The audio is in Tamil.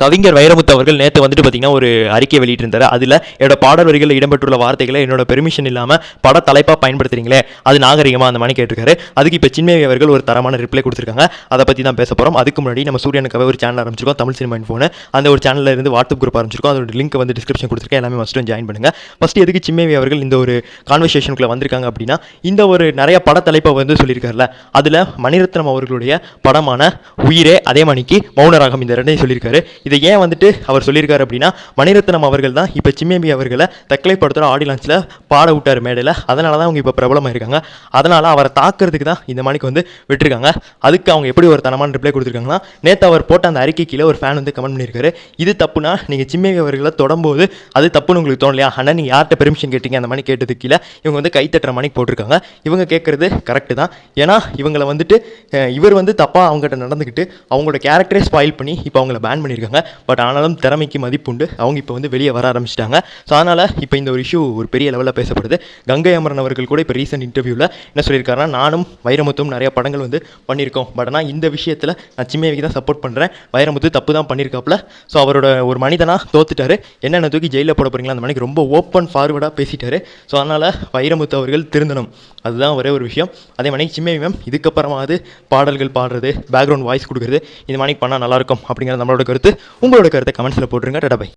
கவிஞர் வைரமுத்து அவர்கள் நேற்று வந்துட்டு பார்த்தீங்கன்னா ஒரு அறிக்கை வெளியிட்டிருந்தார். அதில் என்னோட பாடல் வரிகளில் இடம்பெற்றுள்ள வார்த்தைகளை என்னோட பெர்மிஷன் இல்லாமல் பட தலைப்பாக பயன்படுத்துறீங்களே அது நாகரிகமாக அந்த மாதிரி கேட்டிருக்காரு. அதுக்கு இப்போ சின்மயி அவர்கள் ஒரு தரமான ரிப்ளை கொடுத்துருக்காங்க. அதை பற்றி தான் பேச போகிறோம். அதுக்கு முன்னாடி நம்ம சூரியனுக்காக ஒரு சேனல் ஆரம்பிச்சிருக்கோம், தமிழ் சினிமா இன்ஃபோன்னு. அந்த ஒரு சேனலில் இருந்து வாட்ஸ்அப் குரூப் ஆரம்பிச்சிருக்கோம். அதோட லிங்க் வந்து டிஸ்கிரிப்ஷன் கொடுத்துருக்கேன், எல்லாமே மஸ்ட்டும் ஜாயின் பண்ணுங்கள். ஃபஸ்ட்டு எதுக்கு சின்மயி அவர்கள் இந்த ஒரு கான்வர்சேஷனுக்குள்ளே வந்திருக்காங்க அப்படின்னா, இந்த ஒரு நிறைய பட தலைப்பை வந்து சொல்லியிருக்காருல, அதில் மணிரத்னம் அவர்களுடைய படமான உயிரே அதே மணிக்கு மௌனராகம் இந்த ரெண்டையும் சொல்லியிருக்காரு. இதை ஏன் வந்துட்டு அவர் சொல்லியிருக்காரு அப்படின்னா, மணிரத்னம் அவர்கள் தான் இப்போ சின்மயி அவர்களை தக்கலை படத்தோட ஆடி லான்ச்சில் பாட விட்டார் மேடையில். அதனால தான் அவங்க இப்போ பிரபலமாக இருக்காங்க. அதனால் அவரை தாக்குறதுக்கு தான் இந்த மணிக்கு வந்து விட்டுருக்காங்க. அதுக்கு அவங்க எப்படி ஒரு தனமான ரிப்ளை கொடுத்துருக்காங்கன்னா, நேற்று அவர் போட்ட அந்த அறிக்கை கீழே ஒரு ஃபேன் வந்து கமெண்ட் பண்ணியிருக்காரு, இது தப்புனா நீங்கள் சின்மயி அவர்களை தொடரும்போது அது தப்புன்னு உங்களுக்கு தோணலையா, ஆனால் நீங்கள் யார்கிட்ட பெர்மிஷன் கேட்டீங்க அந்த மாதிரி கேட்டது கீழே இவங்க வந்து கைத்தட்டுற மணிக்கு போட்டிருக்காங்க. இவங்க கேட்குறது கரெக்டு தான். ஏன்னா இவங்களை வந்துட்டு இவர் வந்து தப்பாக அவங்ககிட்ட நடந்துக்கிட்டு அவங்களோட கேரக்டரே ஸ்பாயில் பண்ணி இப்போ அவங்கள பேன் பண்ணியிருக்காங்க. பட் ஆனாலும் திறமைக்கு மதிப்புண்டு, அவங்க இப்போ வந்து வெளியே வர ஆரம்பிச்சிட்டாங்க. ஸோ அதனால் இப்போ இந்த ஒரு இஷ்யூ ஒரு பெரிய லெவலில் பேசப்படுது. கங்கை அமரன் அவர்கள் கூட இப்போ ரீசெண்ட் இன்டர்வியூவில் என்ன சொல்லியிருக்காருன்னா, நானும் வைரமுத்தும் நிறைய படங்கள் வந்து பண்ணியிருக்கோம், பட் ஆனால் இந்த விஷயத்தில் நான் சின்மயிக்கு தான் சப்போர்ட் பண்ணுறேன், வைரமுத்து தப்பு தான் பண்ணியிருக்காப்புல. ஸோ அவரோட ஒரு மனிதனாக தோத்துட்டாரு, என்னென்ன தூக்கி ஜெயிலில் போட போகிறீங்களா அந்த மணிக்கு ரொம்ப ஓப்பன் ஃபார்வர்டாக பேசிட்டாரு. ஸோ அதனால் வைரமுத்து அவர்கள் திருந்தணும், அதுதான் ஒரே ஒரு விஷயம். அதே மணிக்கு சின்மயி மேம் இதுக்கப்புறமாவது பாடல்கள் பாடுறது, பேக்ரவுண்ட் வாய்ஸ் கொடுக்குறது இந்த மாதிரி பண்ணால் நல்லாயிருக்கும் அப்படிங்கிறது நம்மளோட கருத்து. உங்களோட கருத்தை கமெண்ட்ஸில் போட்டுருங்க. டடா பை.